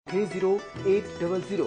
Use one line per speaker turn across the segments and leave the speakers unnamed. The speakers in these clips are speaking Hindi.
30,800।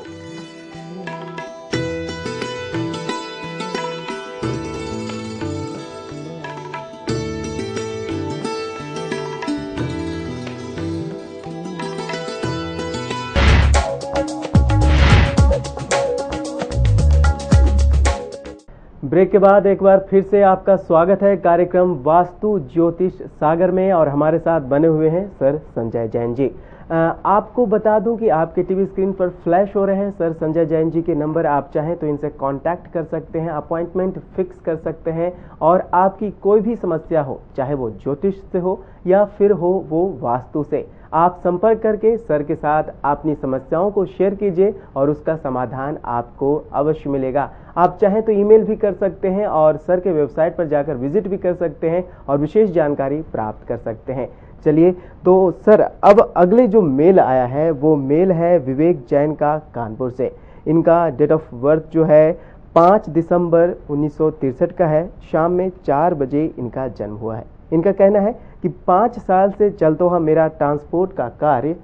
ब्रेक के बाद एक बार फिर से आपका स्वागत है कार्यक्रम वास्तु ज्योतिष सागर में, और हमारे साथ बने हुए हैं सर संजय जैन जी। आपको बता दूं कि आपके टीवी स्क्रीन पर फ्लैश हो रहे हैं सर संजय जैन जी के नंबर। आप चाहें तो इनसे कांटेक्ट कर सकते हैं, अपॉइंटमेंट फिक्स कर सकते हैं, और आपकी कोई भी समस्या हो, चाहे वो ज्योतिष से हो या फिर हो वो वास्तु से, आप संपर्क करके सर के साथ अपनी समस्याओं को शेयर कीजिए और उसका समाधान आपको अवश्य मिलेगा। आप चाहें तो ईमेल भी कर सकते हैं और सर के वेबसाइट पर जाकर विजिट भी कर सकते हैं और विशेष जानकारी प्राप्त कर सकते हैं। चलिए तो सर, अब अगले जो मेल आया है वो मेल है विवेक जैन का कानपुर से। इनका डेट ऑफ बर्थ जो है 5 दिसंबर 1963 का है। शाम में 4 बजे इनका जन्म हुआ है। इनका कहना है कि 5 साल से चलता हुआ मेरा ट्रांसपोर्ट का कार्य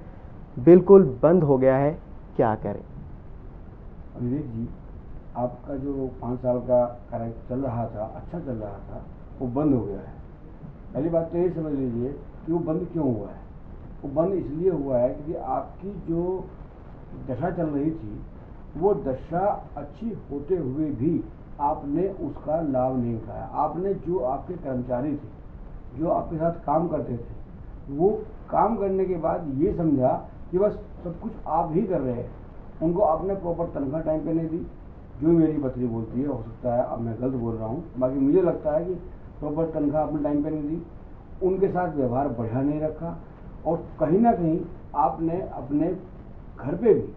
बिल्कुल बंद हो गया है, क्या करें?
विवेक जी, आपका जो 5 साल का कार्य चल रहा था, अच्छा चल रहा था, वो बंद हो गया है। पहली बात तो ये समझ लीजिए कि वो बंद क्यों हुआ है। वो बंद इसलिए हुआ है क्योंकि आपकी जो दशा चल रही थी, वो दशा अच्छी होते हुए भी आपने उसका लाभ नहीं उठाया। आपने जो आपके कर्मचारी थे, जो आपके साथ काम करते थे, वो काम करने के बाद ये समझा कि बस सब कुछ आप ही कर रहे हैं। उनको आपने प्रॉपर तनख्वाह टाइम पे नहीं दी, जो मेरी पत्नी बोलती है। हो सकता है अब मैं गलत बोल रहा हूँ, बाकी मुझे लगता है कि प्रॉपर तनख्वाह आपने टाइम पे नहीं दी। उनके साथ व्यवहार बढ़िया नहीं रखा, और कहीं ना कहीं आपने अपने घर पे भी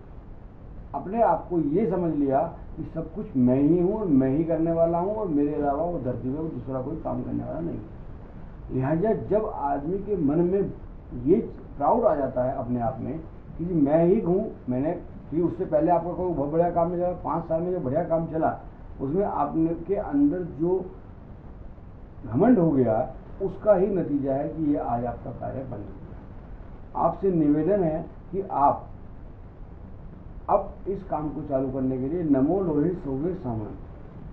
अपने आप को ये समझ लिया कि सब कुछ मैं ही हूँ और मैं ही करने वाला हूँ, और मेरे अलावा वो धरती में दूसरा कोई काम करने वाला नहीं। लिहाजा जब आदमी के मन में ये प्राउड आ जाता है अपने आप में कि मैं ही हूँ, मैंने कि उससे पहले आपका कोई बहुत बढ़िया काम नहीं चला, 5 साल में जो बढ़िया काम चला उसमें आपने के अंदर जो घमंड हो गया, उसका ही नतीजा है कि ये आज आपका कार्य बंद हो गया। आपसे निवेदन है कि आप अब इस काम को चालू करने के लिए नमो लोहे सौवे सावनम,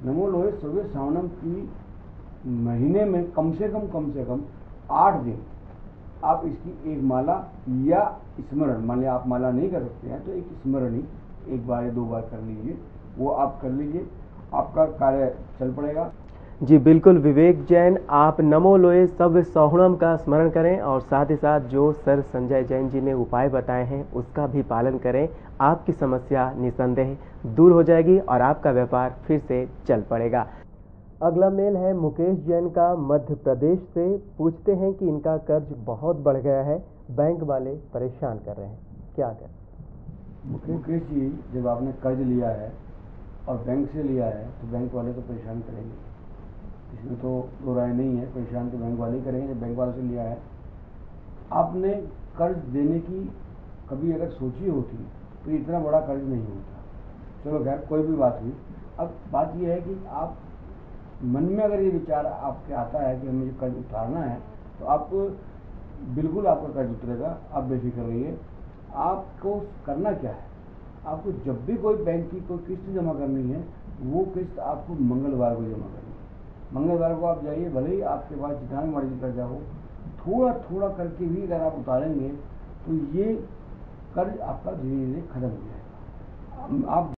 नमो लोहे सौवे सावनम की महीने में कम से कम 8 दिन आप इसकी एक माला या स्मरण, मान लिया आप माला नहीं कर सकते हैं तो एक स्मरण ही 1 बार या 2 बार कर लीजिए, वो आप कर लीजिए, आपका कार्य चल पड़ेगा।
जी बिल्कुल विवेक जैन, आप नमो लोहे सब सौहणम का स्मरण करें और साथ ही साथ जो सर संजय जैन जी ने उपाय बताए हैं उसका भी पालन करें। आपकी समस्या निसंदेह दूर हो जाएगी और आपका व्यापार फिर से चल पड़ेगा। अगला मेल है मुकेश जैन का मध्य प्रदेश से। पूछते हैं कि इनका कर्ज बहुत बढ़ गया है, बैंक वाले परेशान कर रहे हैं, क्या करें?
मुकेश जी, जब आपने कर्ज लिया है और बैंक से लिया है तो बैंक वाले तो परेशान करेंगे, इसमें तो दो राय नहीं है। परेशान तो बैंक वाले ही करेंगे जब बैंक वाले से लिया है। आपने कर्ज देने की कभी अगर सोची होती तो इतना बड़ा कर्ज नहीं होता। चलो खैर, कोई भी बात हुई। अब बात यह है कि आप मन में अगर ये विचार आपके आता है कि हमें कर्ज उतारना है तो आप बिल्कुल आपका कर्ज उतरेगा, आप बेफिक्र रहिए। आपको करना क्या है, आपको जब भी कोई बैंक की कोई किस्त जमा करनी है, वो किस्त आपको मंगलवार को जमा करनी है। मंगलवार को आप जाइए, भले ही आपके पास जितना भी मर्जी कर्जा हो, थोड़ा थोड़ा करके भी अगर आप उतारेंगे तो ये कर्ज आपका धीरे धीरे खत्म हो जाएगा। आप